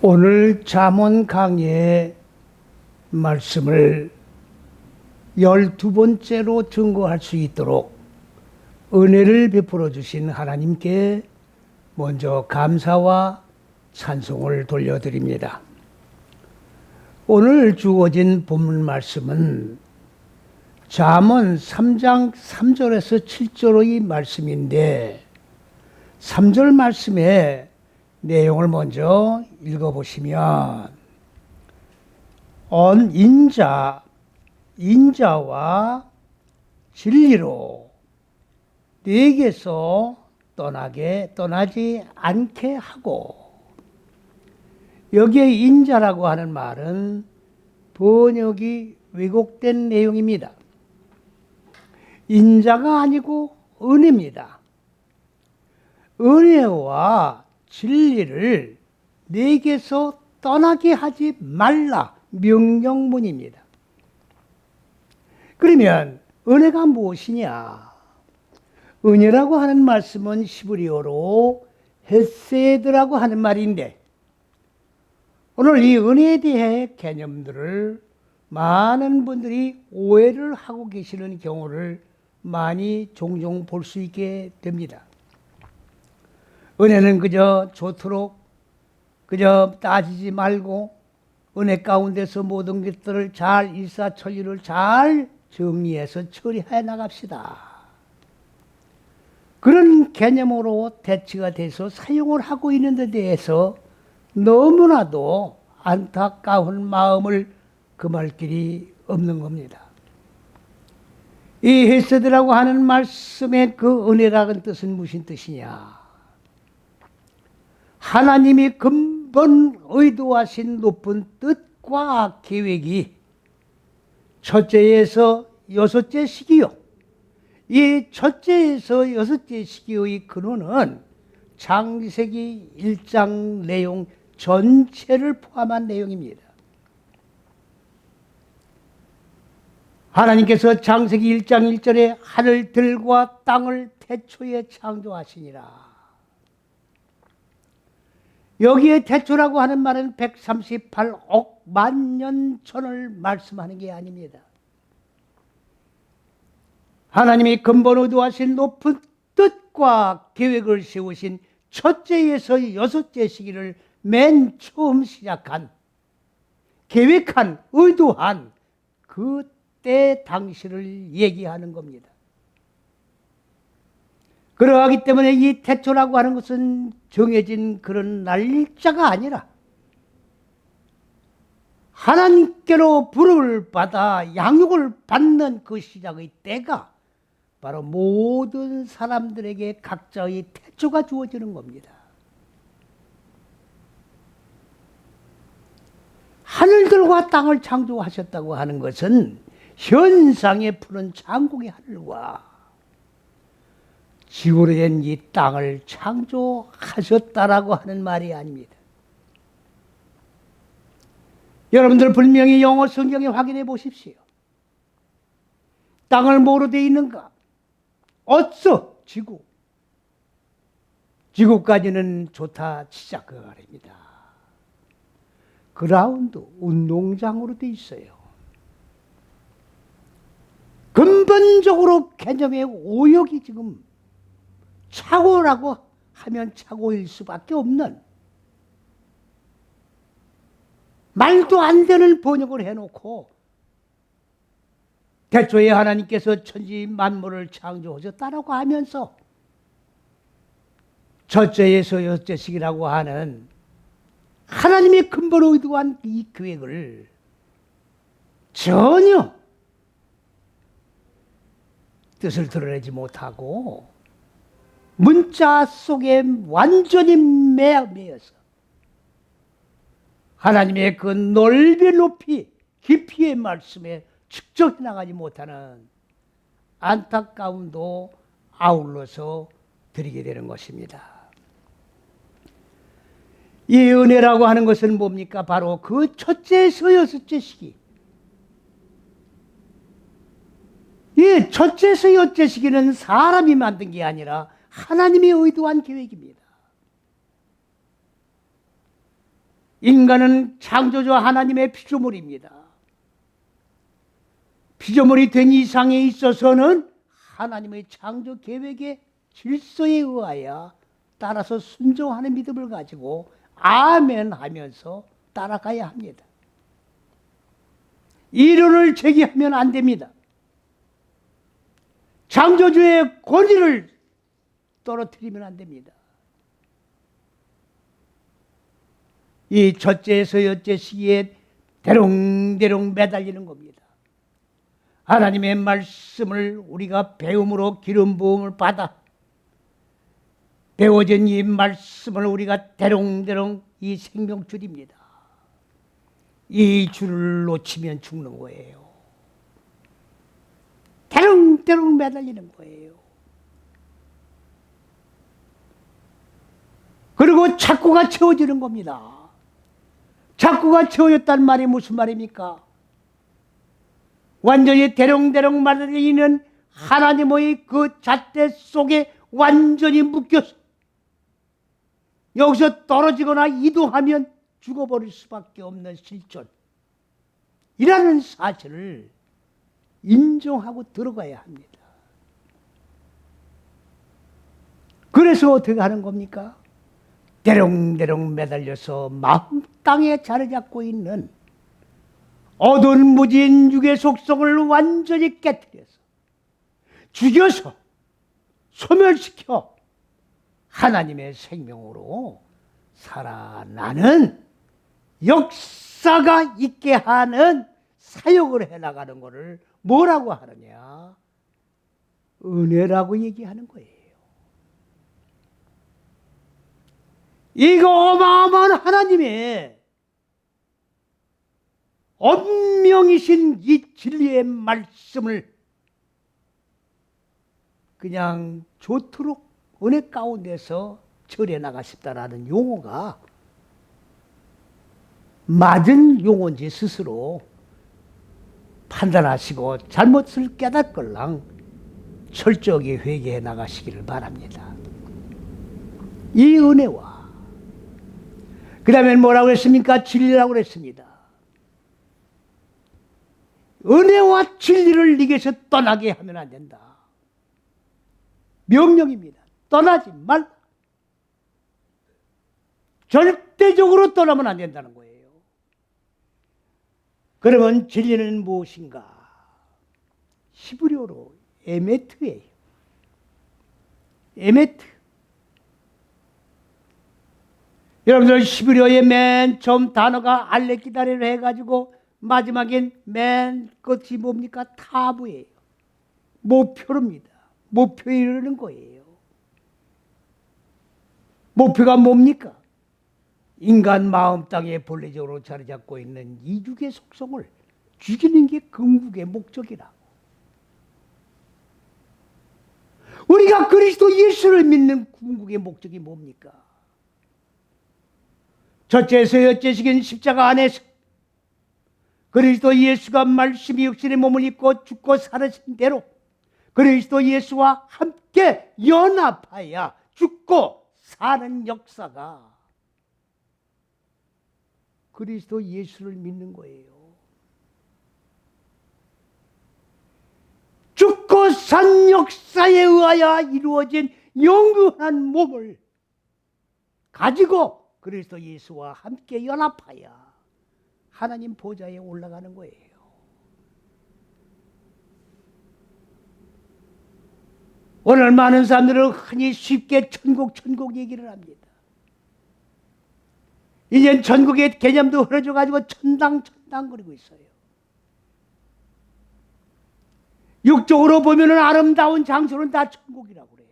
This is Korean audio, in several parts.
오늘 잠언 강의의 말씀을 12번째로 증거할 수 있도록 은혜를 베풀어 주신 하나님께 먼저 감사와 찬송을 돌려드립니다. 오늘 주어진 본문 말씀은 잠언 3장 3절에서 7절의 말씀인데 3절 말씀에 내용을 먼저 읽어보시면 인자와 진리로 네게서 떠나지 않게 하고, 여기에 인자라고 하는 말은 번역이 왜곡된 내용입니다. 인자가 아니고 은혜입니다. 은혜와 진리를 내게서 떠나게 하지 말라, 명령문입니다. 그러면 은혜가 무엇이냐? 은혜라고 하는 말씀은 히브리어로 헤세드라고 하는 말인데, 오늘 이 은혜에 대해 개념들을 많은 분들이 오해를 하고 계시는 경우를 종종 볼 수 있게 됩니다. 은혜는 그저 좋도록 그저 따지지 말고 은혜 가운데서 모든 것들을 잘 일사천리를 잘 정리해서 처리해 나갑시다, 그런 개념으로 대치가 돼서 사용을 하고 있는 데 대해서 너무나도 안타까운 마음을 금할 길이 없는 겁니다. 이 헤세드라고 하는 말씀의 그 은혜라는 뜻은 무슨 뜻이냐? 하나님이 근본 의도하신 높은 뜻과 계획이 첫째에서 여섯째 시기요, 이 첫째에서 여섯째 시기의 근원은 창세기 1장 내용 전체를 포함한 내용입니다. 하나님께서 창세기 1장 1절에 하늘들과 땅을 태초에 창조하시니라. 여기에 태초라고 하는 말은 138억 만년 전을 말씀하는 게 아닙니다. 하나님이 근본 의도하신 높은 뜻과 계획을 세우신 첫째에서 여섯째 시기를 맨 처음 시작한, 계획한, 의도한 그때 당시를 얘기하는 겁니다. 그러하기 때문에 이 태초라고 하는 것은 정해진 그런 날짜가 아니라 하나님께로 부름을 받아 양육을 받는 그 시작의 때가 바로 모든 사람들에게 각자의 태초가 주어지는 겁니다. 하늘들과 땅을 창조하셨다고 하는 것은 현상에 푸른 창공의 하늘과 지구로 된 이 땅을 창조하셨다라고 하는 말이 아닙니다. 여러분들 분명히 영어 성경에 확인해 보십시오. 땅을 뭐로 되어 있는가? 어서 지구. 지구까지는 좋다 치자 그 말입니다. 그라운드, 운동장으로 되어 있어요. 근본적으로 개념의 오역이 지금 착오라고 하면 착오일 수밖에 없는, 말도 안 되는 번역을 해놓고 태초에 하나님께서 천지 만물을 창조하셨다라고 하면서 첫째에서 여섯째씩이라고 하는 하나님의 근본 의도한 이 계획을 전혀 뜻을 드러내지 못하고 문자 속에 완전히 매여서 하나님의 그 넓이 높이 깊이의 말씀에 측정해 나가지 못하는 안타까움도 아울러서 드리게 되는 것입니다. 이 은혜라고 하는 것은 뭡니까? 바로 그 첫째에서 여섯째 시기, 이 첫째에서 여섯째 시기는 사람이 만든 게 아니라 하나님이 의도한 계획입니다. 인간은 창조주 하나님의 피조물입니다. 피조물이 된 이상에 있어서는 하나님의 창조 계획의 질서에 의하여 따라서 순종하는 믿음을 가지고 아멘 하면서 따라가야 합니다. 이론을 제기하면 안 됩니다. 창조주의 권위를 떨어뜨리면 안 됩니다. 이 첫째에서 여째 시기에 대롱대롱 매달리는 겁니다. 하나님의 말씀을 우리가 배움으로 기름 부음을 받아 배워진 이 말씀을 우리가 대롱대롱 이 생명줄입니다. 이 줄을 놓치면 죽는 거예요. 대롱대롱 매달리는 거예요. 그리고 착고가 채워지는 겁니다. 착고가 채워졌다는 말이 무슨 말입니까? 완전히 대롱대롱 매달리는 하나님의 그 잣대 속에 완전히 묶여서 여기서 떨어지거나 이동하면 죽어버릴 수밖에 없는 실존이라는 사실을 인정하고 들어가야 합니다. 그래서 어떻게 하는 겁니까? 대롱대롱 매달려서 마음 땅에 자리 잡고 있는 어두운 무지인 육의 속성을 완전히 깨뜨려서 죽여서 소멸시켜 하나님의 생명으로 살아나는 역사가 있게 하는 사역을 해나가는 것을 뭐라고 하느냐? 은혜라고 얘기하는 거예요. 이거 어마어마한 하나님의 엄명이신 이 진리의 말씀을 그냥 좋도록 은혜 가운데서 절해 나가십다라는 용어가 맞은 용어인지 스스로 판단하시고 잘못을 깨닫걸랑 철저하게 회개해 나가시기를 바랍니다. 이 은혜와 그 다음에 뭐라고 했습니까? 진리라고 했습니다. 은혜와 진리를 네게서 떠나게 하면 안 된다. 명령입니다. 떠나지 말라. 절대적으로 떠나면 안 된다는 거예요. 그러면 진리는 무엇인가? 히브리어로 에메트예요. 에메트. 여러분들 히브리어의 맨 처음 단어가 알레키다레로 해가지고 마지막엔 맨 끝이 뭡니까? 타부예요. 목표입니다. 목표에 이르는 거예요. 목표가 뭡니까? 인간 마음 땅에 본래적으로 자리 잡고 있는 이죽의 속성을 죽이는 게 궁극의 목적이라고. 우리가 그리스도 예수를 믿는 궁극의 목적이 뭡니까? 첫째에서 여째시긴 십자가 안에서 그리스도 예수가 말씀이 육신의 몸을 입고 죽고 살으신 대로 그리스도 예수와 함께 연합하여 죽고 사는 역사가 그리스도 예수를 믿는 거예요. 죽고 산 역사에 의하여 이루어진 영원한 몸을 가지고 그리스도 예수와 함께 연합하여 하나님 보좌에 올라가는 거예요. 오늘 많은 사람들은 흔히 쉽게 천국 얘기를 합니다. 이젠 천국의 개념도 흐려져가지고 천당 그러고 있어요. 육적으로 보면은 아름다운 장소는 다 천국이라고 그래요.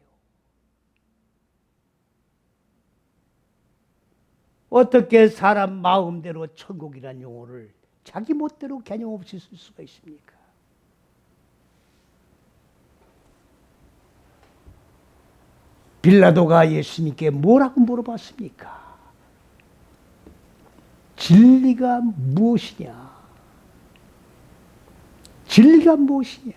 어떻게 사람 마음대로 천국이라는 용어를 자기 멋대로 개념 없이 쓸 수가 있습니까? 빌라도가 예수님께 뭐라고 물어봤습니까? 진리가 무엇이냐? 진리가 무엇이냐?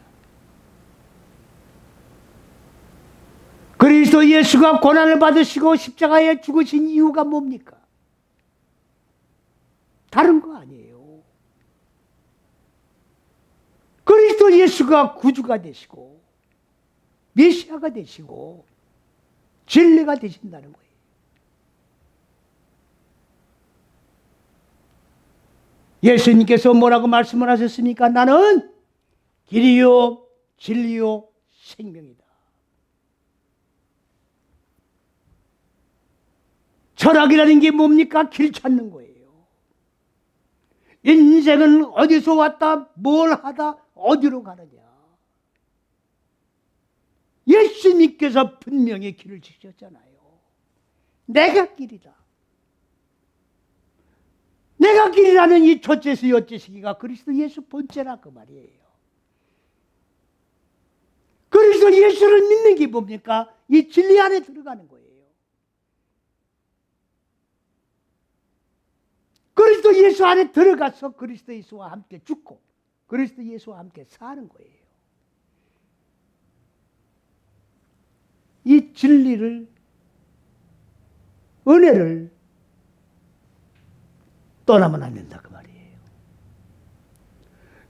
그리스도 예수가 고난을 받으시고 십자가에 죽으신 이유가 뭡니까? 다른 거 아니에요. 그리스도 예수가 구주가 되시고 메시아가 되시고 진리가 되신다는 거예요. 예수님께서 뭐라고 말씀을 하셨습니까? 나는 길이요 진리요 생명이다. 철학이라는 게 뭡니까? 길 찾는 거예요. 인생은 어디서 왔다 뭘 하다 어디로 가느냐. 예수님께서 분명히 길을 지셨잖아요. 내가 길이다. 내가 길이라는 이 첫째서 여째 시기가 그리스도 예수 본체라 그 말이에요. 그리스도 예수를 믿는 게 뭡니까? 이 진리 안에 들어가는 거예요. 그리스도 예수 안에 들어가서 그리스도 예수와 함께 죽고 그리스도 예수와 함께 사는 거예요. 이 진리를, 은혜를 떠나면 안 된다 그 말이에요.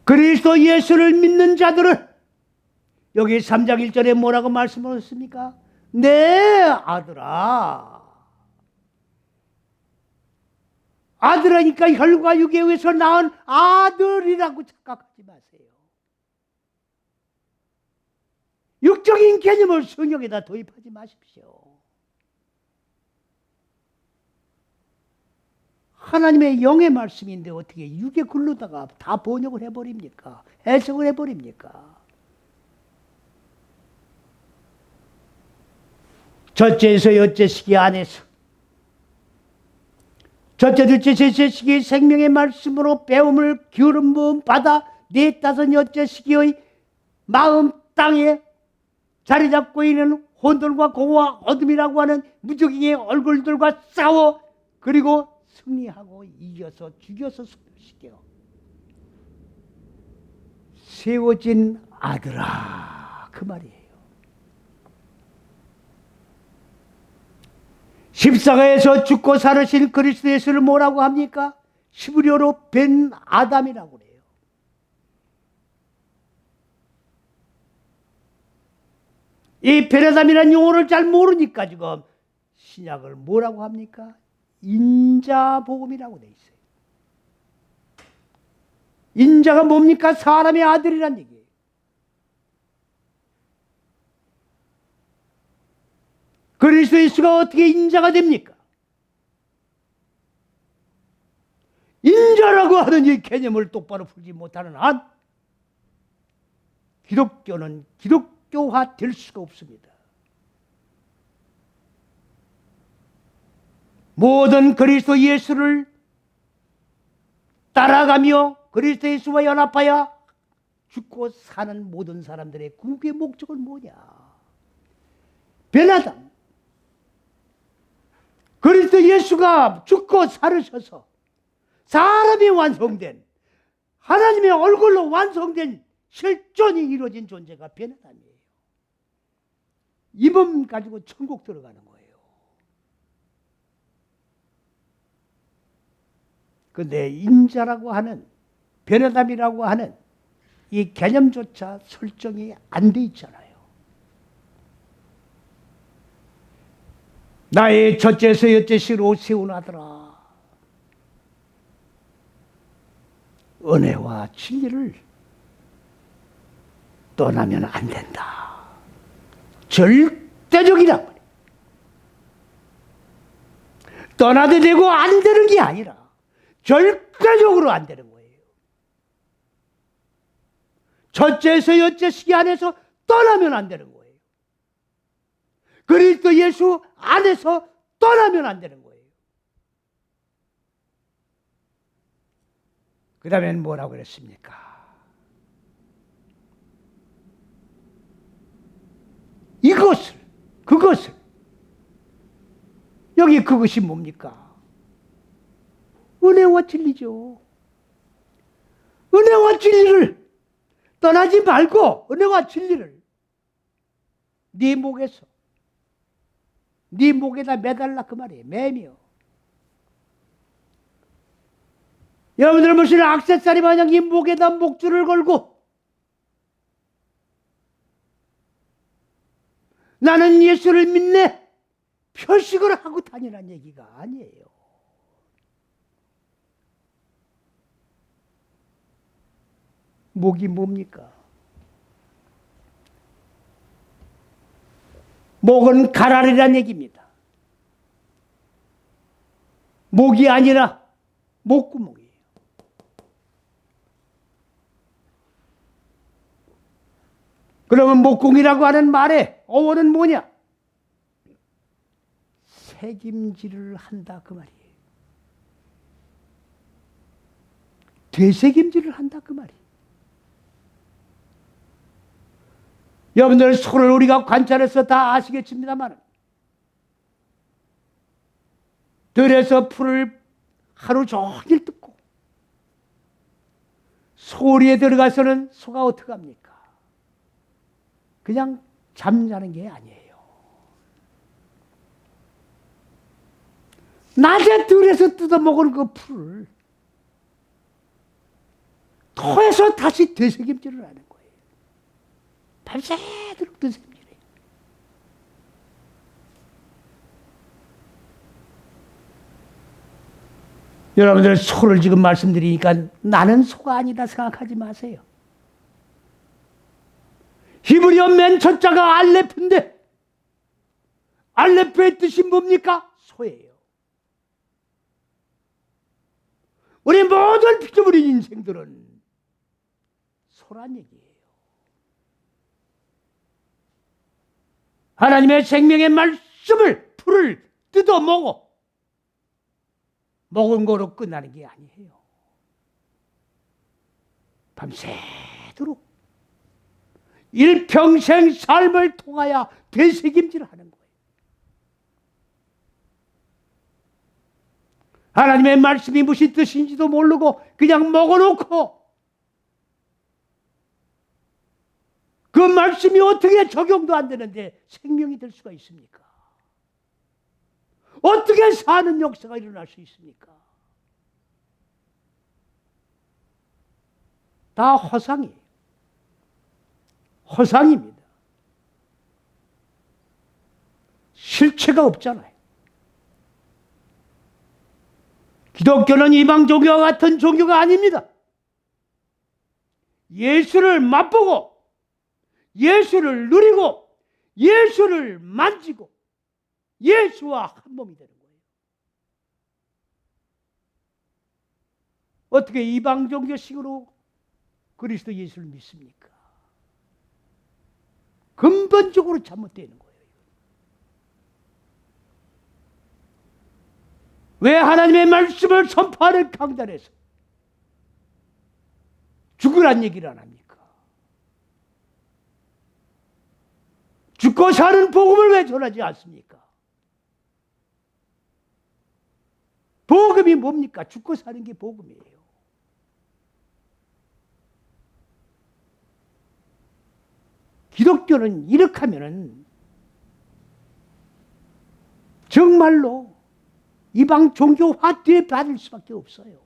그리스도 예수를 믿는 자들은 여기 3장 1절에 뭐라고 말씀하셨습니까? 내 아들아. 아들하니까 혈과 육에 의해서 낳은 아들이라고 착각하지 마세요. 육적인 개념을 성경에다 도입하지 마십시오. 하나님의 영의 말씀인데 어떻게 육의 글로다가 다 번역을 해버립니까? 해석을 해버립니까? 첫째에서 여째 시기 안에서 첫째, 둘째, 셋째 시기의 생명의 말씀으로 배움을 기울음 부음 받아 네 다섯 여째 시기의 마음 땅에 자리 잡고 있는 혼돈과 공허와 어둠이라고 하는 무적인의 얼굴들과 싸워 그리고 승리하고 이겨서 죽여서 소멸시켜 세워진 아들아 그 말이에요. 십자가에서 죽고 살으신 그리스도 예수를 뭐라고 합니까? 히브리어로 벤 아담이라고 그래요. 이 벤 아담이라는 용어를 잘 모르니까 지금 신약을 뭐라고 합니까? 인자복음이라고 돼 있어요. 인자가 뭡니까? 사람의 아들이란 얘기예요. 그리스도 예수가 어떻게 인자가 됩니까? 인자라고 하는 이 개념을 똑바로 풀지 못하는 한 기독교는 기독교화 될 수가 없습니다. 모든 그리스도 예수를 따라가며 그리스도 예수와 연합하여 죽고 사는 모든 사람들의 궁극의 목적은 뭐냐? 변하다. 그리스도 예수가 죽고 살으셔서 사람이 완성된 하나님의 얼굴로 완성된 실존이 이루어진 존재가 변화담이에요. 이 몸 가지고 천국 들어가는 거예요. 그런데 인자라고 하는 변화담이라고 하는 이 개념조차 설정이 안 돼 있잖아요. 나의 첫째에서 여째시로 세운하더라. 은혜와 진리를 떠나면 안 된다. 절대적이란 말이에요. 떠나도 되고 안 되는 게 아니라 절대적으로 안 되는 거예요. 첫째에서 여째 시기 안에서 떠나면 안 되는 거예요. 그리스도 예수 안에서 떠나면 안 되는 거예요. 그 다음엔 뭐라고 그랬습니까? 이것을, 그것을. 여기 그것이 뭡니까? 은혜와 진리죠. 은혜와 진리를 떠나지 말고 은혜와 진리를 네 목에서 네 목에다 매달라 그 말이에요. 매며 여러분들 보시는 액세서리 마냥 이 목에다 목줄을 걸고 나는 예수를 믿네 표식을 하고 다니라는 얘기가 아니에요. 목이 뭡니까? 목은 가라리란 얘기입니다. 목이 아니라 목구멍이에요. 그러면 목공이라고 하는 말의 어원은 뭐냐? 책임질을 한다 그 말이에요. 되새김질을 한다 그 말이에요. 여러분들 소를 우리가 관찰해서 다 아시겠습니다만 들에서 풀을 하루 종일 뜯고 소리에 들어가서는 소가 어떻게 합니까? 그냥 잠자는 게 아니에요. 낮에 들에서 뜯어먹은 그 풀을 토해서 다시 되새김질을 하는 거예요. 밤새도록 되새김질해요. 여러분들 소를 지금 말씀드리니까 나는 소가 아니다 생각하지 마세요. 히브리어 맨 첫자가 알레프인데 알레프의 뜻이 뭡니까? 소예요. 우리 모든 피조물인 인생들은 소란 얘기예요. 하나님의 생명의 말씀을 풀을 뜯어 먹은 거로 끝나는 게 아니에요. 밤새도록 일평생 삶을 통하여 되새김질하는 거예요. 하나님의 말씀이 무슨 뜻인지도 모르고 그냥 먹어놓고 그 말씀이 어떻게 적용도 안 되는데 생명이 될 수가 있습니까? 어떻게 사는 역사가 일어날 수 있습니까? 다 허상이에요. 허상입니다. 실체가 없잖아요. 기독교는 이방 종교와 같은 종교가 아닙니다. 예수를 맛보고 예수를 누리고 예수를 만지고 예수와 한 몸이 되는 거예요. 어떻게 이방 종교식으로 그리스도 예수를 믿습니까? 근본적으로 잘못되는 거예요. 왜 하나님의 말씀을 선포하는 강단에서 죽으란 얘기를 안 합니까? 죽고 사는 복음을 왜 전하지 않습니까? 복음이 뭡니까? 죽고 사는 게 복음이에요. 기독교는 이렇게 하면은 정말로 이방 종교화 되받을 수밖에 없어요.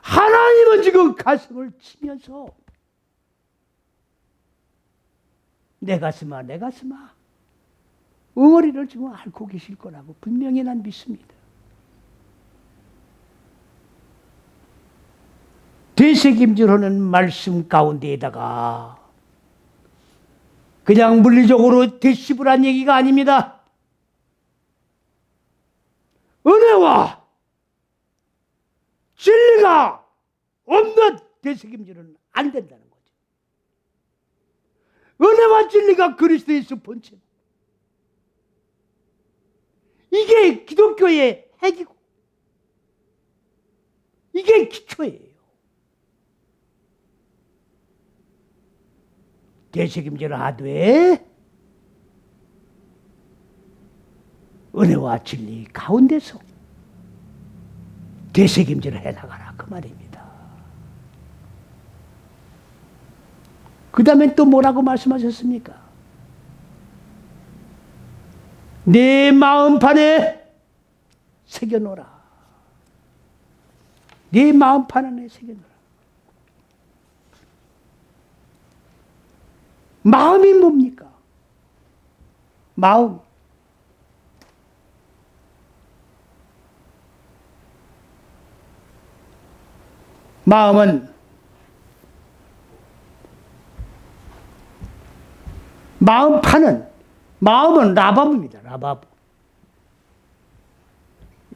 하나님은 지금 가슴을 치면서 내 가슴아 내 가슴아 응어리를 지금 앓고 계실 거라고 분명히 난 믿습니다. 되새김질하는 말씀 가운데에다가 그냥 물리적으로 되씹으란 얘기가 아닙니다. 은혜와 진리가 없는 되새김질은 안 된다는 거죠. 은혜와 진리가 그리스도에서 본체. 이게 기독교의 핵이고 이게 기초예요. 되새김질을 하되 은혜와 진리 가운데서 되새김질을 해나가라 그 말입니다. 그 다음에 또 뭐라고 말씀하셨습니까? 내 마음판에 새겨놓으라. 네 마음판 안에 새겨놓으라. 마음이 뭡니까? 마음. 마음은 마음은 라바브입니다. 라바브.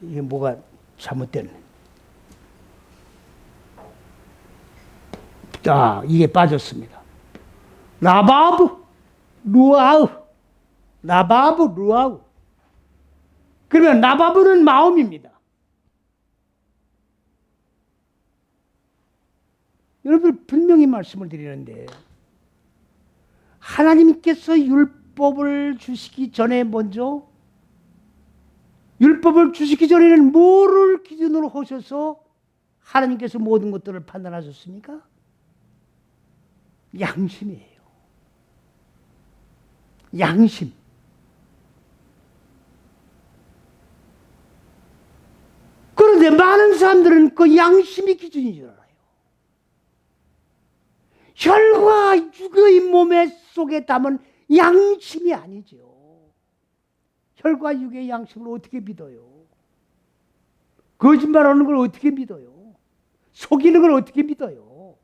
이게 뭐가 잘못됐네. 이게 빠졌습니다. 라바브 루아우. 라바브 루아우. 그러면 라바브는 마음입니다. 여러분 분명히 말씀을 드리는데 하나님께서 율법을 주시기 전에 먼저 율법을 주시기 전에는 뭐를 기준으로 하셔서 하나님께서 모든 것들을 판단하셨습니까? 양심이에요. 양심. 그런데 많은 사람들은 그 양심이 기준인 줄 알아요. 혈과 육의 몸의 속에 담은 양심이 아니죠. 혈과 육의 양심을 어떻게 믿어요? 거짓말하는 걸 어떻게 믿어요? 속이는 걸 어떻게 믿어요?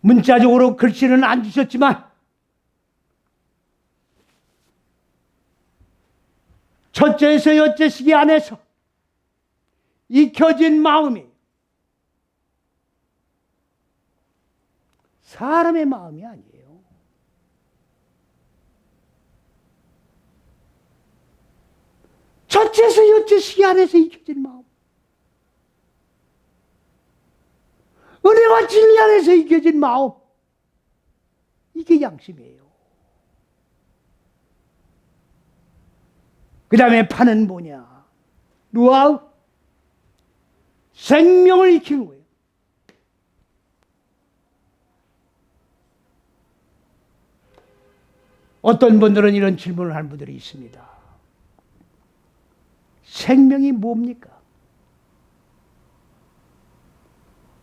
문자적으로 글씨는 안 주셨지만 첫째에서 여째 시기 안에서 익혀진 마음이 사람의 마음이 아니에요. 첫째에서 여째 시기 안에서 익혀진 마음. 은혜와 진리 안에서 익혀진 마음. 이게 양심이에요. 그 다음에 파는 뭐냐? 루아우. 생명을 익히는 거예요. 어떤 분들은 이런 질문을 하는 분들이 있습니다. 생명이 뭡니까?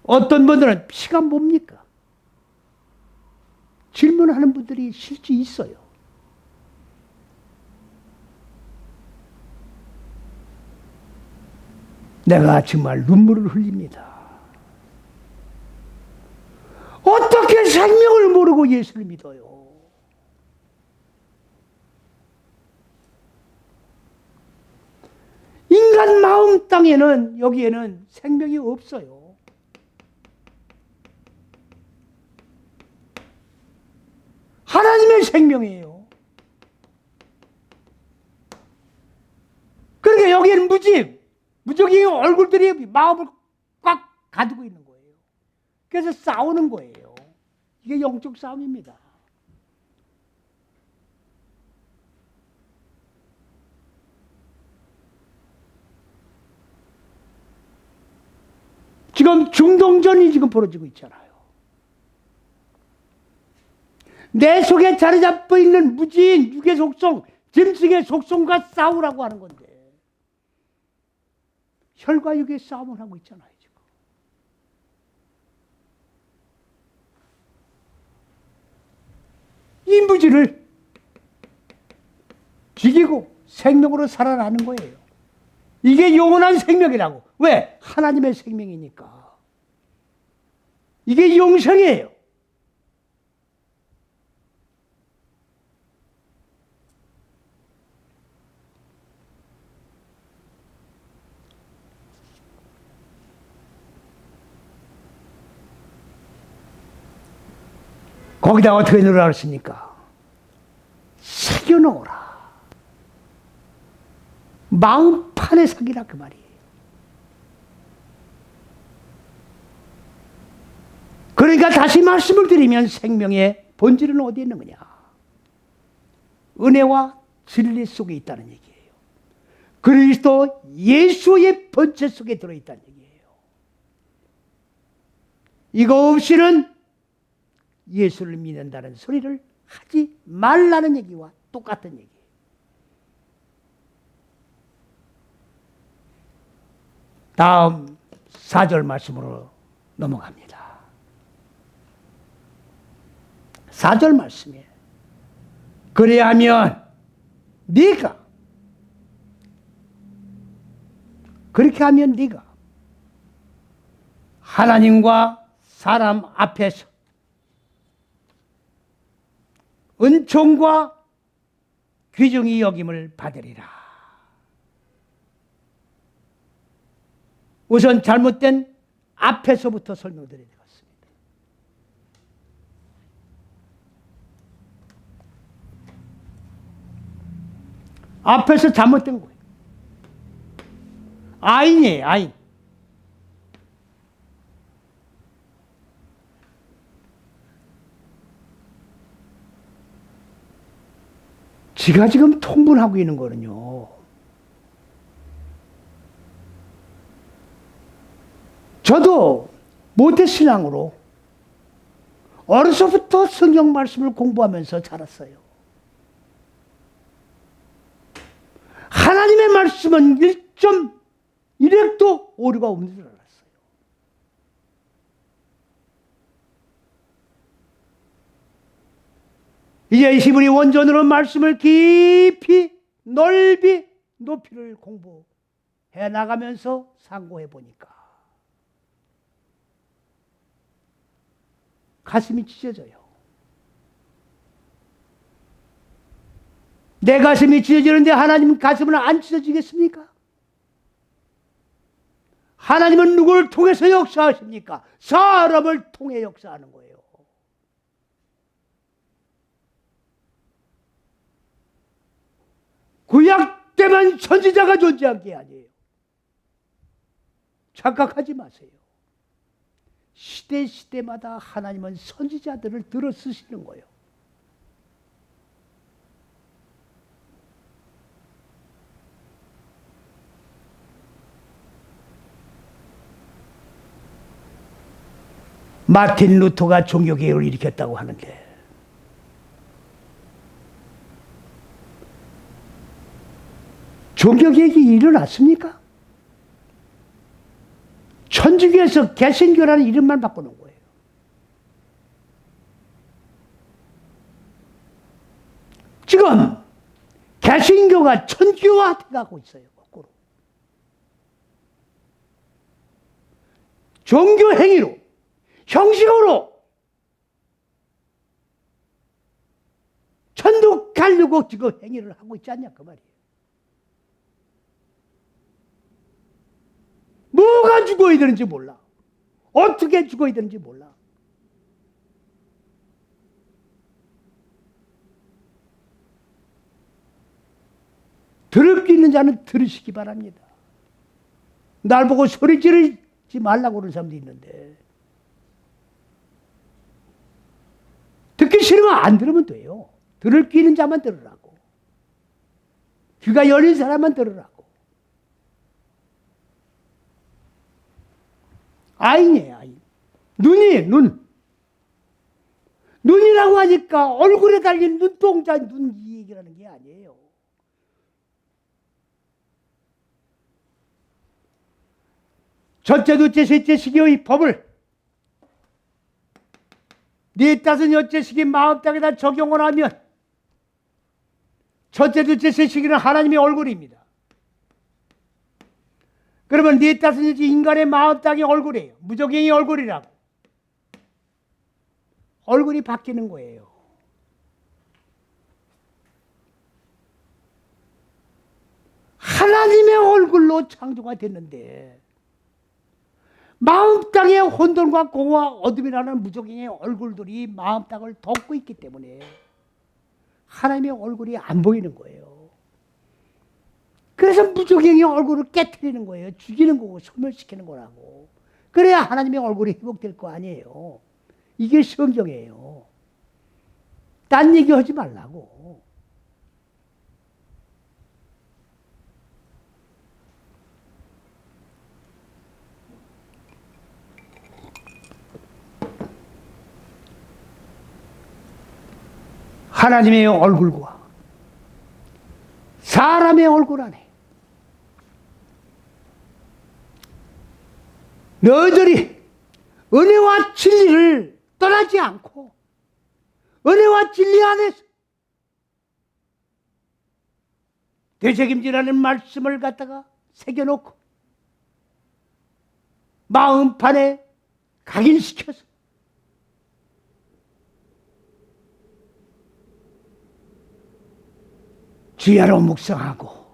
어떤 분들은 피가 뭡니까? 질문하는 분들이 실제 있어요. 내가 정말 눈물을 흘립니다. 어떻게 생명을 모르고 예수를 믿어요? 인간 마음 땅에는 여기에는 생명이 없어요. 하나님의 생명이에요. 그러니까 여기에는 무적의 얼굴들이 마음을 꽉 가두고 있는 거예요. 그래서 싸우는 거예요. 이게 영적 싸움입니다. 지금 중동전이 지금 벌어지고 있잖아요. 내 속에 자리 잡고 있는 무지인 육의 속성, 짐승의 속성과 싸우라고 하는 건데 혈과 육의 싸움을 하고 있잖아요. 지금. 이 무지를 죽이고 생명으로 살아나는 거예요. 이게 영원한 생명이라고. 왜? 하나님의 생명이니까. 이게 영생이에요. 거기다 어떻게 넣으라 했습니까? 새겨놓으라. 마음판에 새기라 그 말이에요. 그러니까 다시 말씀을 드리면 생명의 본질은 어디에 있는 거냐? 은혜와 진리 속에 있다는 얘기예요. 그리스도 예수의 본체 속에 들어있다는 얘기예요. 이거 없이는 예수를 믿는다는 소리를 하지 말라는 얘기와 똑같은 얘기예요. 다음 4절 말씀으로 넘어갑니다. 4절 말씀이에요. 그래야면 네가 그렇게 하면 네가 하나님과 사람 앞에서 은총과 귀중히 여김을 받으리라. 우선 잘못된 앞에서부터 설명드려야 되겠습니다. 앞에서 잘못된 거예요. 아인이에요, 아인. 지가 지금 통분하고 있는 거는요, 저도 모태신앙으로 어려서부터 성경 말씀을 공부하면서 자랐어요. 하나님의 말씀은 1.1획도 오류가 없는 줄 알았어요. 이제 히브리 원전으로 말씀을 깊이 넓이 높이를 공부해 나가면서 상고해 보니까 가슴이 찢어져요. 내 가슴이 찢어지는데 하나님 가슴은 안 찢어지겠습니까? 하나님은 누구를 통해서 역사하십니까? 사람을 통해 역사하는 거예요. 구약 때만 선지자가 존재한 게 아니에요. 착각하지 마세요. 시대마다 하나님은 선지자들을 들어 쓰시는 거예요. 마틴 루터가 종교개혁을 일으켰다고 하는데 종교개혁이 일어났습니까? 천주교에서 개신교라는 이름만 바꿔놓은 거예요. 지금 개신교가 천주교화 돼가고 있어요. 거꾸로. 종교 행위로, 형식으로 천국 가려고 지금 행위를 하고 있지 않냐 그 말이에요. 뭐가 죽어야 되는지 몰라. 어떻게 죽어야 되는지 몰라. 들을 수 있는 자는 들으시기 바랍니다. 날 보고 소리 지르지 말라고 그러는 사람도 있는데 듣기 싫으면 안 들으면 돼요. 들을 수 있는 자만 들으라고. 귀가 열린 사람만 들으라고. 아인이에요, 아인. 눈이에요, 눈. 눈이라고 하니까 얼굴에 달린 눈동자, 눈 이 얘기라는 게 아니에요. 첫째, 둘째, 셋째 시기의 법을 네 다섯 여째 시기 마음 땅에다 적용을 하면 첫째, 둘째, 셋째 시기는 하나님의 얼굴입니다. 그러면 네 다섯 여째 인간의 마음 땅의 얼굴이에요. 무적행의 얼굴이라고. 얼굴이 바뀌는 거예요. 하나님의 얼굴로 창조가 됐는데 마음 땅의 혼돈과 공허와 어둠이라는 무적행의 얼굴들이 마음 땅을 덮고 있기 때문에 하나님의 얼굴이 안 보이는 거예요. 그래서 무적행의 얼굴을 깨트리는 거예요. 죽이는 거고 소멸시키는 거라고. 그래야 하나님의 얼굴이 회복될 거 아니에요. 이게 성경이에요. 딴 얘기 하지 말라고. 하나님의 얼굴과 사람의 얼굴 안에 너희들이 은혜와 진리를 떠나지 않고 은혜와 진리 안에서 되책임지라는 말씀을 갖다가 새겨놓고 마음판에 각인시켜서 주야로 묵상하고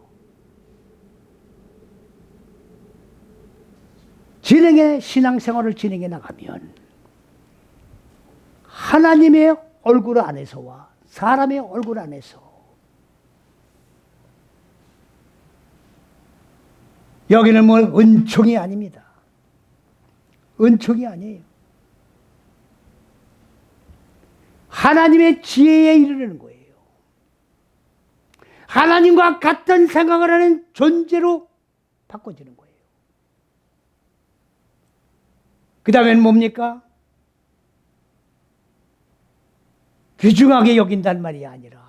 신앙생활을 진행해 나가면 하나님의 얼굴 안에서와 사람의 얼굴 안에서 여기는 뭐 은총이 아닙니다. 은총이 아니에요. 하나님의 지혜에 이르는 거예요. 하나님과 같은 생각을 하는 존재로 바꿔지는 거예요. 그 다음엔 뭡니까? 귀중하게 여긴단 말이 아니라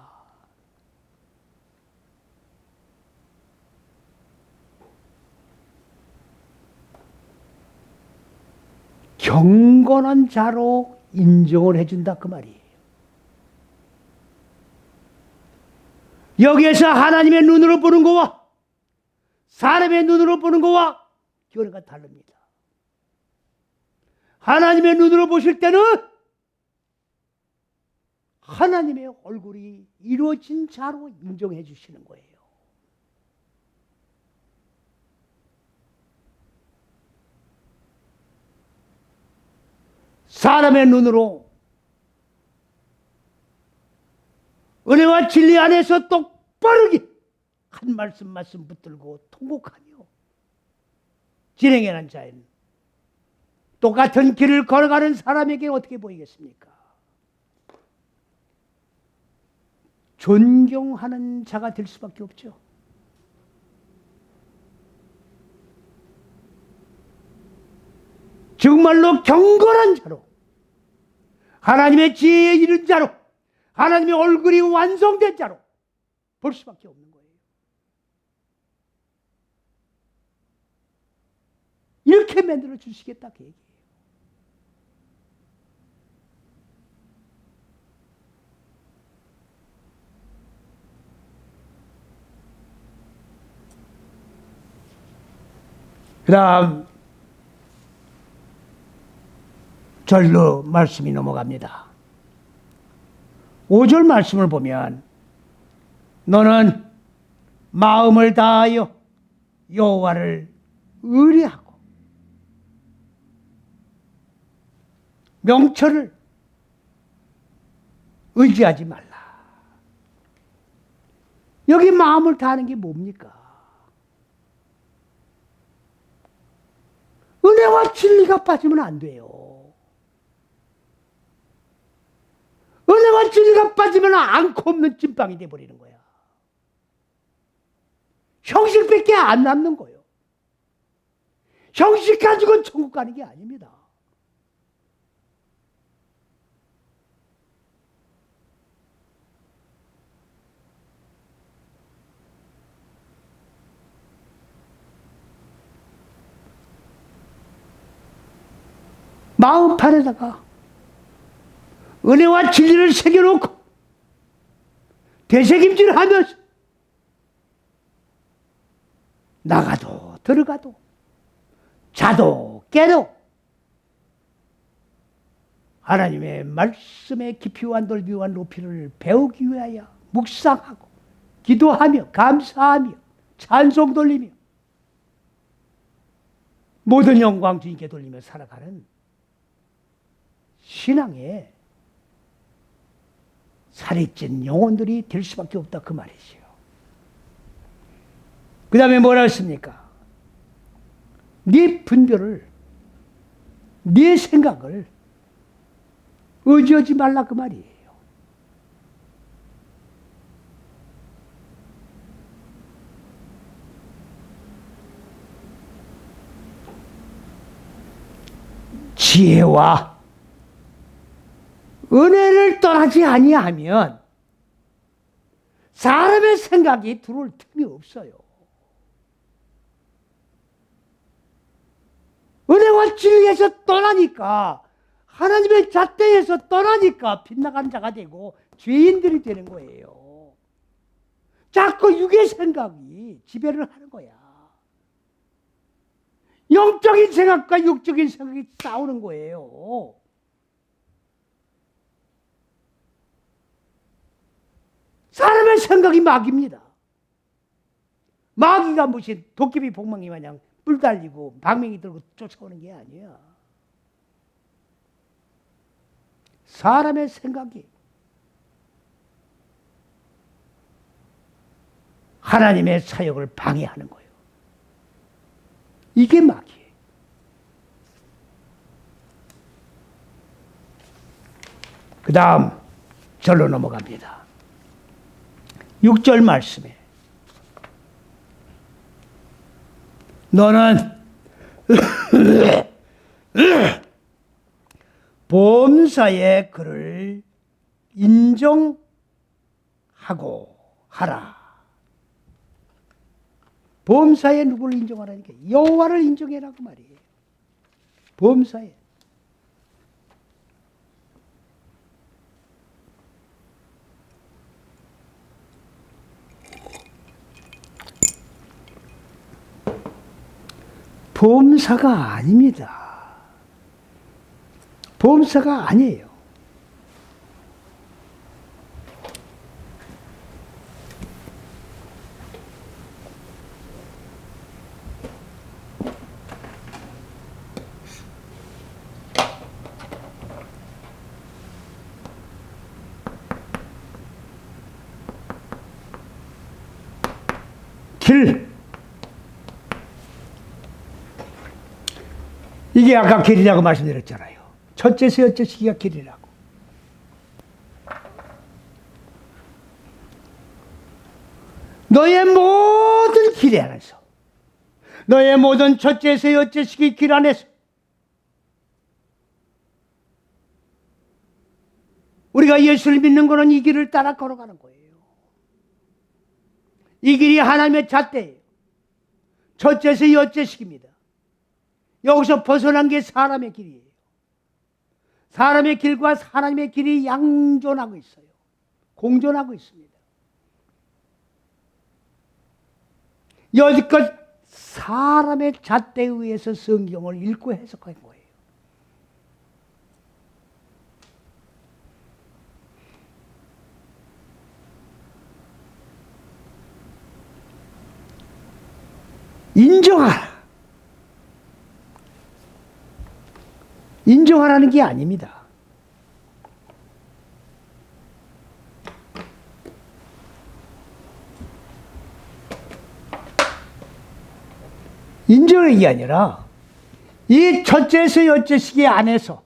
경건한 자로 인정을 해준다 그 말이에요. 여기에서 하나님의 눈으로 보는 거와 사람의 눈으로 보는 거와 결과가 다릅니다. 하나님의 눈으로 보실 때는 하나님의 얼굴이 이루어진 자로 인정해 주시는 거예요. 사람의 눈으로 은혜와 진리 안에서 똑바르게 한 말씀 붙들고 통곡하며 진행하는 자는 똑같은 길을 걸어가는 사람에게 어떻게 보이겠습니까? 존경하는 자가 될 수밖에 없죠. 정말로 경건한 자로 하나님의 지혜에 이른 자로 하나님의 얼굴이 완성된 자로 볼 수밖에 없는 거예요. 이렇게 만들어 주시겠다 그 얘기예요. 그 다음 절로 말씀이 넘어갑니다. 5절 말씀을 보면 너는 마음을 다하여 여호와를 의뢰하고 명철을 의지하지 말라. 여기 마음을 다하는 게 뭡니까? 은혜와 진리가 빠지면 안 돼요. 은혜와 진리가 빠지면 않고 없는 찐빵이 돼버리는 거야. 형식밖에 안 남는 거예요. 형식 가지고는 천국 가는 게 아닙니다. 마음판에다가 은혜와 진리를 새겨놓고 되새김질 하면서 나가도 들어가도 자도 깨도 하나님의 말씀의 깊이와 넓이와 높이를 배우기 위하여 묵상하고 기도하며 감사하며 찬송 돌리며 모든 영광 주님께 돌리며 살아가는 신앙의 살이 찐 영혼들이 될 수밖에 없다 그 말이지요. 그 다음에 뭐라 했습니까? 네 분별을 네 생각을 의지하지 말라 그 말이에요. 지혜와 은혜를 떠나지 아니하면 사람의 생각이 들어올 틈이 없어요. 은혜와 진리에서 떠나니까, 하나님의 잣대에서 떠나니까 빗나간 자가 되고 죄인들이 되는 거예요. 자꾸 육의 생각이 지배를 하는 거야. 영적인 생각과 육적인 생각이 싸우는 거예요. 사람의 생각이 마귀입니다. 마귀가 무슨 도깨비 복망이 마냥 뿔 달리고 방맹이 들고 쫓아오는 게 아니야. 사람의 생각이 하나님의 사역을 방해하는 거예요. 이게 마귀예요. 그 다음 절로 넘어갑니다. 6절 말씀에 너는 범사의 그를 인정하고 하라. 범사에 누구를 인정하라니까? 여호와를 인정해라 그 말이에요. 범사에. 범사가 아닙니다. 범사가 아니에요. 길. 이게 아까 길이라고 말씀드렸잖아요. 첫째서 여째 시기가 길이라고. 너의 모든 길 안에서, 너의 모든 첫째서 여째 시기 길 안에서 우리가 예수를 믿는 것은 이 길을 따라 걸어가는 거예요. 이 길이 하나님의 잣대예요. 첫째서 여째 시기입니다. 여기서 벗어난 게 사람의 길이에요. 사람의 길과 하나님의 길이 양존하고 있어요. 공존하고 있습니다. 여지껏 사람의 잣대에 의해서 성경을 읽고 해석한 거예요. 인정하라. 인정하라는 게 아닙니다. 인정하는 게 아니라 이 첫째에서 여째 시기 안에서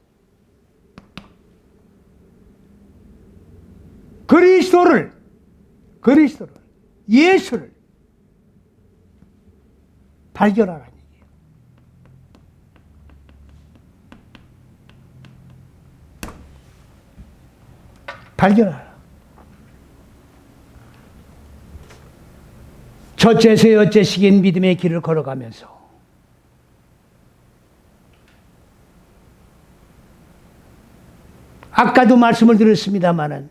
그리스도를 예수를 발견하라는 얘기예요. 발견하라. 첫째에서 여째 시기인 믿음의 길을 걸어가면서 아까도 말씀을 드렸습니다마는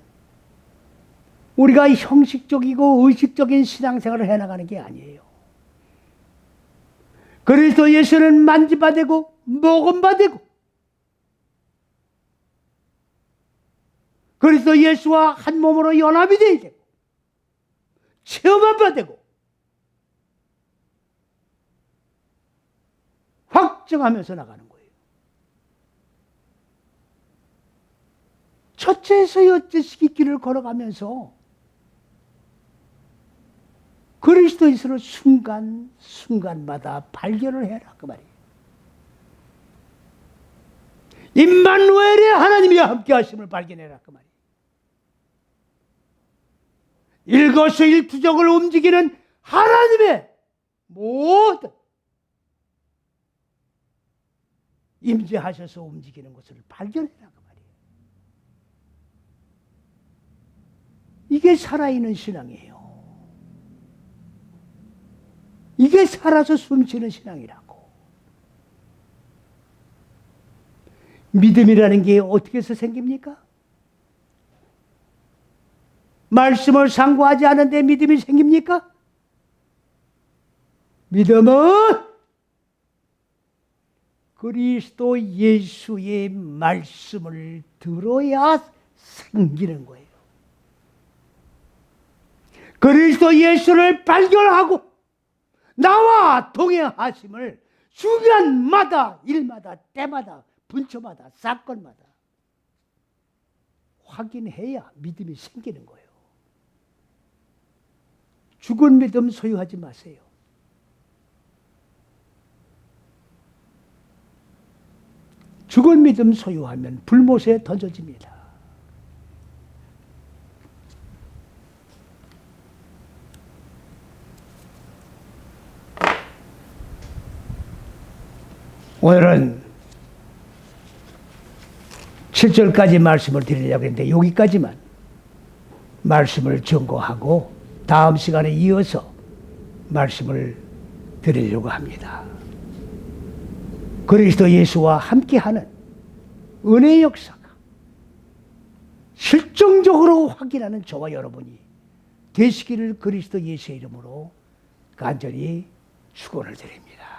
우리가 형식적이고 의식적인 신앙생활을 해나가는 게 아니에요. 그리스도 예수는 만지바되고 먹음바되고 그리스도 예수와 한 몸으로 연합이 되어야 되고 체험한 바 되고 확증하면서 나가는 거예요. 첫째에서 여째 시기 길을 걸어가면서 그리스도 예수를 순간마다 발견을 해라 그 말이에요. 임마누엘의 하나님이 함께 하심을 발견해라 그 말이에요. 일거수일투족을 움직이는 하나님의 모든 임재하셔서 움직이는 것을 발견해라 그 말이에요. 이게 살아있는 신앙이에요. 이게 살아서 숨쉬는 신앙이라고. 믿음이라는 게 어떻게 해서 생깁니까? 말씀을 상고하지 않은데 믿음이 생깁니까? 믿음은 그리스도 예수의 말씀을 들어야 생기는 거예요. 그리스도 예수를 발견하고 나와 동행하심을 주변마다, 일마다, 때마다, 분초마다, 사건마다 확인해야 믿음이 생기는 거예요. 죽은 믿음 소유하지 마세요. 죽은 믿음 소유하면 불못에 던져집니다. 오늘은 7절까지 말씀을 드리려고 했는데 여기까지만 말씀을 전고하고 다음 시간에 이어서 말씀을 드리려고 합니다. 그리스도 예수와 함께하는 은혜의 역사가 실정적으로 확인하는 저와 여러분이 되시기를 그리스도 예수의 이름으로 간절히 축원을 드립니다.